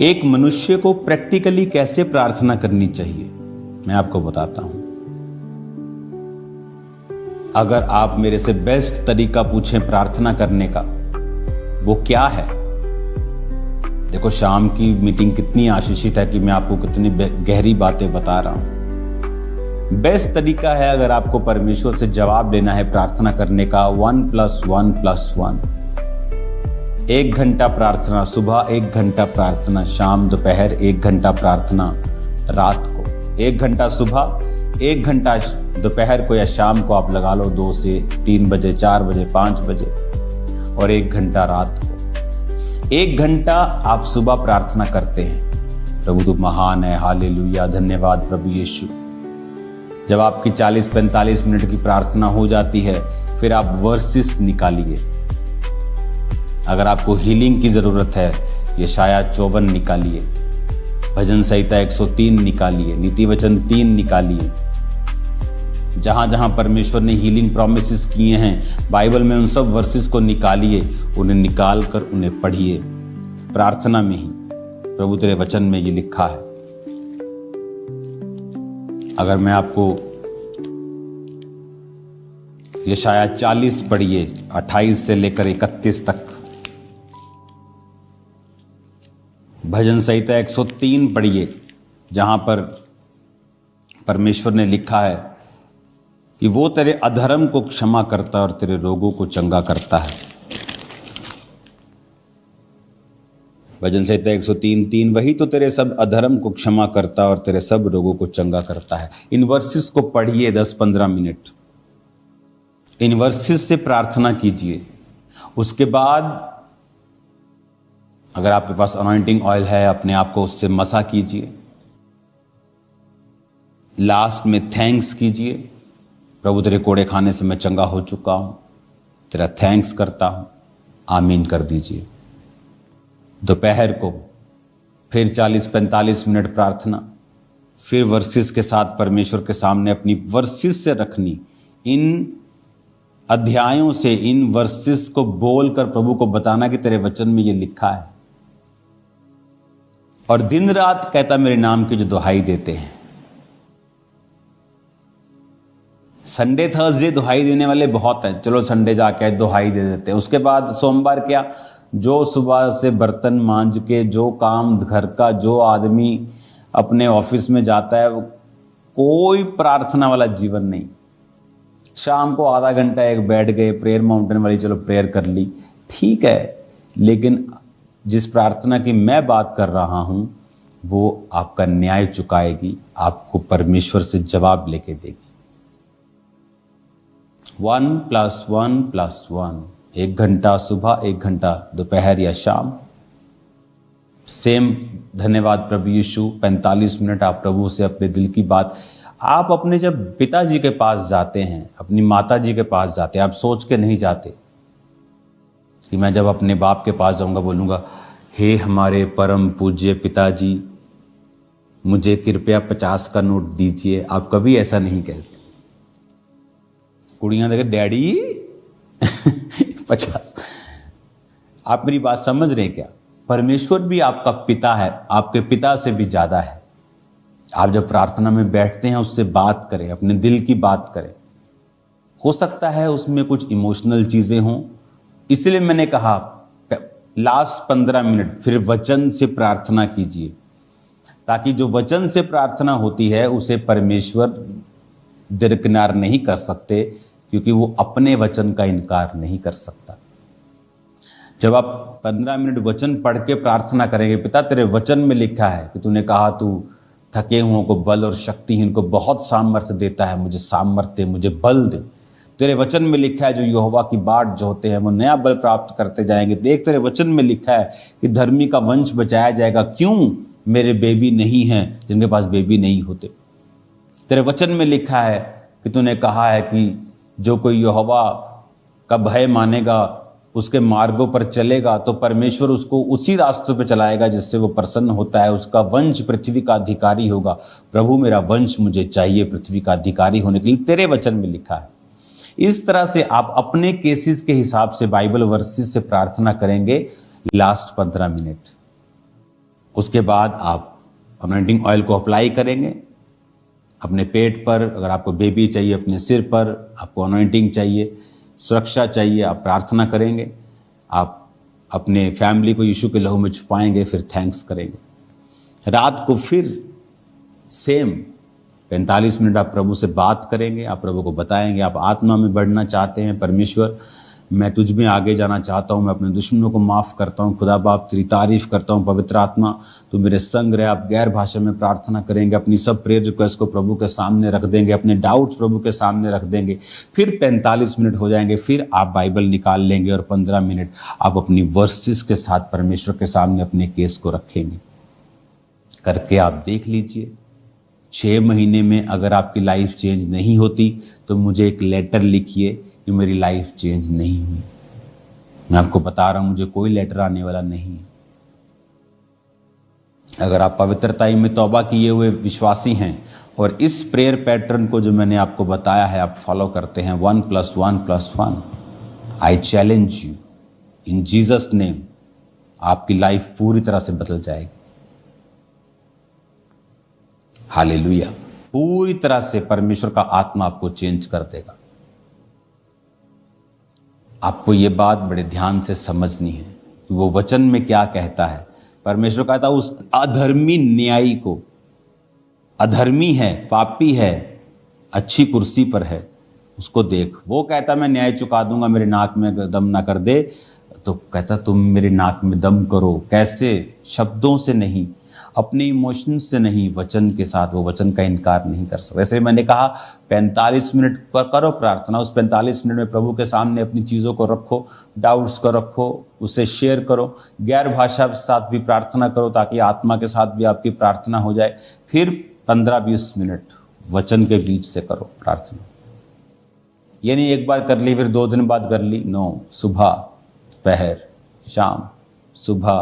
एक मनुष्य को प्रैक्टिकली कैसे प्रार्थना करनी चाहिए, मैं आपको बताता हूं। अगर आप मेरे से बेस्ट तरीका पूछें प्रार्थना करने का, वो क्या है? देखो, शाम की मीटिंग कितनी आशीषित है कि मैं आपको कितनी गहरी बातें बता रहा हूं। बेस्ट तरीका है, अगर आपको परमेश्वर से जवाब लेना है प्रार्थना करने का, 1+1+1। 1 घंटा प्रार्थना सुबह, 1 घंटा प्रार्थना शाम दोपहर, 1 घंटा प्रार्थना रात को। 1 घंटा सुबह, 1 घंटा दोपहर को या शाम को आप लगा लो, 2 से 3 बजे, 4 बजे, 5 बजे, और 1 घंटा रात को। 1 घंटा आप सुबह प्रार्थना करते हैं, प्रभु तू महान है, हालेलुया, धन्यवाद प्रभु यीशु। जब आपकी 40-45 मिनट की प्रार्थना हो जाती है, फिर आप वर्सेस निकालिए। अगर आपको हीलिंग की जरूरत है, यशाया 54 निकालिए, भजन संहिता 103 निकालिए, नीति वचन 3 निकालिए। जहां जहां परमेश्वर ने हीलिंग प्रॉमिसेस किए हैं बाइबल में, उन सब वर्सेस को निकालिए, उन्हें निकाल कर उन्हें पढ़िए प्रार्थना में ही। प्रभु तेरे वचन में ये लिखा है। अगर मैं आपको यशाया 40 पढ़िए, 28 से लेकर 31 तक। भजन संहिता 103 पढ़िए, जहां पर परमेश्वर ने लिखा है कि वो तेरे अधर्म को क्षमा करता है और तेरे रोगों को चंगा करता है। भजन संहिता 103:3, वही तो तेरे सब अधर्म को क्षमा करता है और तेरे सब रोगों को चंगा करता है। इन वर्सेस को पढ़िए 10-15 मिनट, इन वर्सेस से प्रार्थना कीजिए। उसके बाद अगर आपके पास अनॉइंटिंग ऑयल है, अपने आप को उससे मसा कीजिए। लास्ट में थैंक्स कीजिए, प्रभु तेरे कोड़े खाने से मैं चंगा हो चुका हूं, तेरा थैंक्स करता हूं, आमीन कर दीजिए। दोपहर को फिर 40-45 मिनट प्रार्थना, फिर वर्सेस के साथ परमेश्वर के सामने अपनी वर्सेस से रखनी। इन अध्यायों से, इन वर्सेस को बोलकर प्रभु को बताना कि तेरे वचन में ये लिखा है। और दिन रात कहता मेरे नाम की जो दुहाई देते हैं। संडे थर्सडे दुहाई देने वाले बहुत हैं, चलो संडे जाके दुहाई दे देते हैं। उसके बाद सोमवार क्या, जो सुबह से बर्तन मांज के, जो काम घर का, जो आदमी अपने ऑफिस में जाता है, कोई प्रार्थना वाला जीवन नहीं। शाम को आधा घंटा एक बैठ गए, प्रेयर माउंटेन वाली चलो प्रेयर कर ली, ठीक है, लेकिन जिस प्रार्थना की मैं बात कर रहा हूं, वो आपका न्याय चुकाएगी, आपको परमेश्वर से जवाब लेके देगी। 1+1+1, 1 घंटा सुबह, 1 घंटा दोपहर या शाम। सेम धन्यवाद प्रभु यीशु, 45 मिनट आप प्रभु से अपने दिल की बात। आप अपने जब पिताजी के पास जाते हैं, अपनी माता जी के पास जाते हैं, आप सोच के नहीं जाते कि मैं जब अपने बाप के पास जाऊंगा बोलूंगा, हे हमारे परम पूज्य पिताजी, मुझे कृपया 50 का नोट दीजिए। आप कभी ऐसा नहीं कहते। कुड़ियां देखे, डैडी 50। आप मेरी बात समझ रहे हैं क्या? परमेश्वर भी आपका पिता है, आपके पिता से भी ज्यादा है। आप जब प्रार्थना में बैठते हैं, उससे बात करें, अपने दिल की बात करें। हो सकता है उसमें कुछ इमोशनल चीजें हों, इसलिए मैंने कहा लास्ट 15 मिनट फिर वचन से प्रार्थना कीजिए, ताकि जो वचन से प्रार्थना होती है उसे परमेश्वर दरकिनार नहीं कर सकते, क्योंकि वो अपने वचन का इनकार नहीं कर सकता। जब आप 15 मिनट वचन पढ़ के प्रार्थना करेंगे, पिता तेरे वचन में लिखा है कि तूने कहा तू थके हुओं को बल और शक्तिहीन को बहुत सामर्थ्य देता है, मुझे सामर्थ्य, मुझे बल दे। तेरे वचन में लिखा है जो यहोवा की बाट जोहते हैं वो नया बल प्राप्त करते जाएंगे। देख, तेरे वचन में लिखा है कि धर्मी का वंश बचाया जाएगा। क्यों? मेरे बेबी नहीं हैं जिनके पास बेबी नहीं होते। तेरे वचन में लिखा है कि तूने कहा है कि जो कोई यहोवा का भय मानेगा, उसके मार्गों पर चलेगा, तो परमेश्वर उसको उसी रास्तों पे चलाएगा जिससे वो प्रसन्न होता है। उसका वंश पृथ्वी का अधिकारी होगा। प्रभु मेरा वंश मुझे चाहिए पृथ्वी का अधिकारी होने के लिए, तेरे वचन में लिखा है। इस तरह से आप अपने केसेस के हिसाब से बाइबल वर्सेस से प्रार्थना करेंगे लास्ट 15 मिनट। उसके बाद आप अनॉइंटिंग ऑयल को अप्लाई करेंगे अपने पेट पर। अगर आपको बेबी चाहिए अपने सिर पर, आपको अनॉइंटिंग चाहिए, सुरक्षा चाहिए, आप प्रार्थना करेंगे। आप अपने फैमिली को यीशु के लहू में छुपाएंगे, फिर थैंक्स करेंगे। रात को फिर सेम 45 मिनट आप प्रभु से बात करेंगे। आप प्रभु को बताएंगे आप आत्मा में बढ़ना चाहते हैं। परमेश्वर, मैं तुझ में आगे जाना चाहता हूँ, मैं अपने दुश्मनों को माफ़ करता हूँ। खुदा बाप, तेरी तारीफ करता हूँ। पवित्र आत्मा, तू मेरे संग रहे। आप गैर भाषा में प्रार्थना करेंगे, अपनी सब प्रेयर रिक्वेस्ट को प्रभु के सामने रख देंगे, अपने डाउट्स प्रभु के सामने रख देंगे। फिर 45 मिनट हो जाएंगे, फिर आप बाइबल निकाल लेंगे और 15 मिनट आप अपनी वर्सेस के साथ परमेश्वर के सामने अपने केस को रखेंगे। करके आप देख लीजिए, 6 महीने में अगर आपकी लाइफ चेंज नहीं होती तो मुझे एक लेटर लिखिए कि मेरी लाइफ चेंज नहीं हुई। मैं आपको बता रहा हूं, मुझे कोई लेटर आने वाला नहीं है। अगर आप पवित्रताई में तौबा किए हुए विश्वासी हैं और इस प्रेयर पैटर्न को जो मैंने आपको बताया है आप फॉलो करते हैं, 1+1+1, I challenge you in Jesus name, आपकी लाइफ पूरी तरह से बदल जाएगी। हालेलुया। पूरी तरह से परमेश्वर का आत्मा आपको चेंज कर देगा। आपको ये बात बड़े ध्यान से समझनी है कि वो वचन में क्या कहता है। परमेश्वर कहता है उस अधर्मी न्यायी को, अधर्मी है, पापी है, अच्छी कुर्सी पर है, उसको देख। वो कहता मैं न्याय चुका दूंगा, मेरे नाक में दम ना कर दे। तो कहता तुम मेरे नाक में दम करो। कैसे? शब्दों से नहीं, अपने इमोशंस से नहीं, वचन के साथ। वो वचन का इनकार नहीं कर सकते। वैसे मैंने कहा 45 मिनट पर करो प्रार्थना। उस 45 मिनट में प्रभु के सामने अपनी चीज़ों को रखो, डाउट्स को रखो, उसे शेयर करो, गैर भाषा के साथ भी प्रार्थना करो ताकि आत्मा के साथ भी आपकी प्रार्थना हो जाए। फिर 15-20 मिनट वचन के बीच से करो प्रार्थना। ये नहीं एक बार कर ली फिर 2 दिन बाद कर ली। नो, सुबह, दोपहर, शाम, सुबह,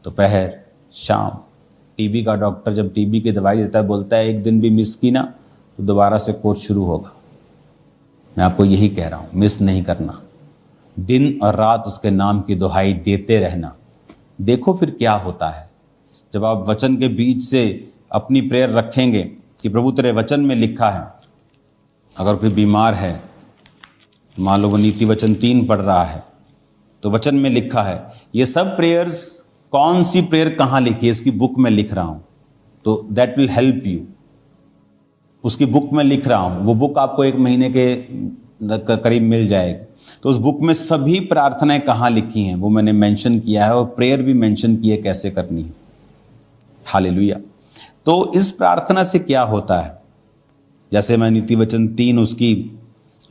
दोपहर, शाम। टीबी का डॉक्टर जब टीबी की दवाई देता है बोलता है एक दिन भी मिस की ना तो दोबारा से कोर्स शुरू होगा। मैं आपको यही कह रहा हूं, मिस नहीं करना, दिन और रात उसके नाम की दुहाई देते रहना। देखो फिर क्या होता है जब आप वचन के बीच से अपनी प्रेयर रखेंगे कि प्रभु तेरे वचन में लिखा है। अगर कोई बीमार है, मान लो वो नीति वचन 3 पढ़ रहा है, तो वचन में लिखा है। ये सब प्रेयर्स, कौन सी प्रेयर कहां लिखी है इसकी बुक में लिख रहा हूं, तो दैट विल हेल्प यू। उसकी बुक में लिख रहा हूं, वो बुक आपको 1 महीने के करीब मिल जाएगी। तो उस बुक में सभी प्रार्थनाएं कहां लिखी हैं वो मैंने मेंशन किया है, और प्रेयर भी मेंशन की है कैसे करनी है। हालेलुया। तो इस प्रार्थना से क्या होता है, जैसे मैं नीति वचन 3 उसकी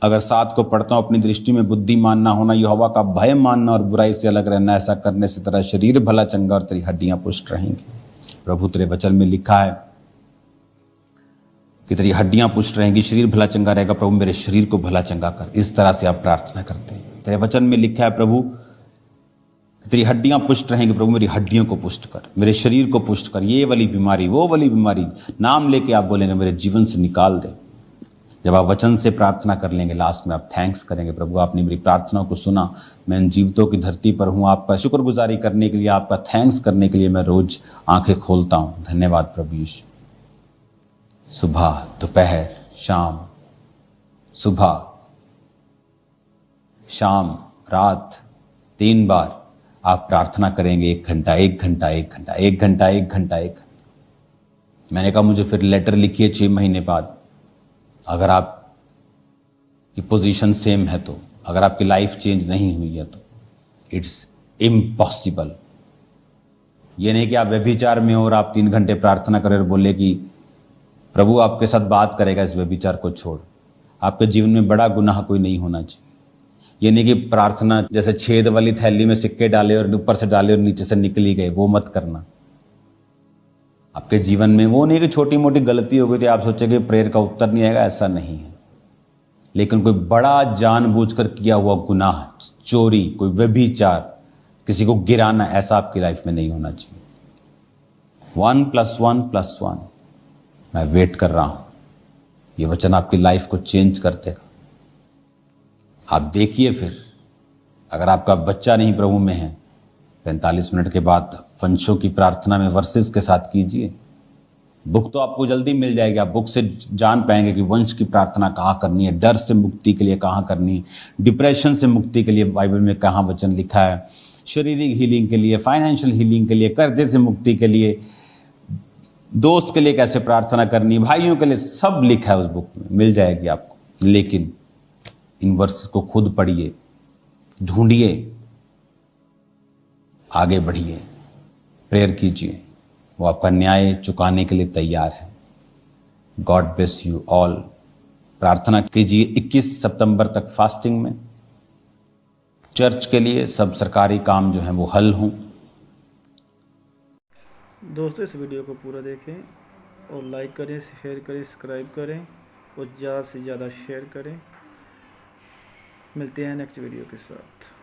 अगर 7 को पढ़ता हूं, अपनी दृष्टि में बुद्धिमान ना होना, यहोवा का भय मानना और बुराई से अलग रहना, ऐसा करने से तेरा शरीर भला चंगा और तेरी हड्डियां पुष्ट रहेंगी। प्रभु तेरे वचन में लिखा है कि तेरी हड्डियां पुष्ट रहेंगी, शरीर भला चंगा रहेगा। प्रभु मेरे शरीर को भला चंगा कर। इस तरह से आप प्रार्थना करते हैं। तेरे वचन में लिखा है प्रभु तेरी हड्डियां पुष्ट रहेंगी, प्रभु मेरी हड्डियों को पुष्ट कर, मेरे शरीर को पुष्ट कर, ये वाली बीमारी, वो वाली बीमारी, नाम लेके आप बोलेंगे मेरे जीवन से निकाल दे। जब आप वचन से प्रार्थना कर लेंगे, लास्ट में आप थैंक्स करेंगे, प्रभु आपने मेरी प्रार्थनाओं को सुना, मैं इन जीवितों की धरती पर हूँ, आपका शुक्रगुजारी करने के लिए, आपका थैंक्स करने के लिए मैं रोज आंखें खोलता हूँ। धन्यवाद प्रभु यीशु। सुबह, दोपहर, शाम, सुबह, शाम, रात, 3 बार आप प्रार्थना करेंगे। 1 घंटा, 1 घंटा, 1 घंटा, 1 घंटा, 1 घंटा, 1 घंटा। मैंने कहा मुझे फिर लेटर लिखिए 6 महीने बाद। अगर आपकी पोजीशन सेम है तो, अगर आपकी लाइफ चेंज नहीं हुई है तो इट्स इम्पॉसिबल। ये नहीं कि आप व्यभिचार में हो और आप 3 घंटे प्रार्थना करें और बोले कि प्रभु आपके साथ बात करेगा इस व्यभिचार को छोड़। आपके जीवन में बड़ा गुनाह कोई नहीं होना चाहिए। ये नहीं कि प्रार्थना जैसे छेद वाली थैली में सिक्के डाले और ऊपर से डाले और नीचे से निकली गए, वो मत करना। आपके जीवन में वो नहीं कि छोटी मोटी गलती हो गई थी आप सोचे कि प्रेयर का उत्तर नहीं आएगा, ऐसा नहीं है। लेकिन कोई बड़ा जानबूझकर किया हुआ गुनाह, चोरी, कोई व्यभिचार, किसी को गिराना, ऐसा आपकी लाइफ में नहीं होना चाहिए। 1+1+1 मैं वेट कर रहा हूं। ये वचन आपकी लाइफ को चेंज कर देगा। आप देखिए फिर, अगर आपका बच्चा नहीं प्रभु में है, 45 मिनट के बाद वंशों की प्रार्थना में वर्सेस के साथ कीजिए। बुक तो आपको जल्दी मिल जाएगी, आप बुक से जान पाएंगे कि वंश की प्रार्थना कहाँ करनी है, डर से मुक्ति के लिए कहाँ करनी है, डिप्रेशन से मुक्ति के लिए बाइबल में कहाँ वचन लिखा है, शारीरिक हीलिंग के लिए, फाइनेंशियल हीलिंग के लिए, कर्जे से मुक्ति के लिए, दोस्त के लिए कैसे प्रार्थना करनी, भाइयों के लिए, सब लिखा है उस बुक में, मिल जाएगी आपको। लेकिन इन वर्सेस को खुद पढ़िए, ढूंढिए, आगे बढ़िए, प्रेयर कीजिए, वो आपका न्याय चुकाने के लिए तैयार है। God bless you all. प्रार्थना कीजिए 21 सितंबर तक फास्टिंग में, चर्च के लिए सब सरकारी काम जो है वो हल हों। दोस्तों इस वीडियो को पूरा देखें और लाइक करें, शेयर करें, सब्सक्राइब करें और ज़्यादा से ज़्यादा शेयर करें। मिलते हैं नेक्स्ट वीडियो के साथ।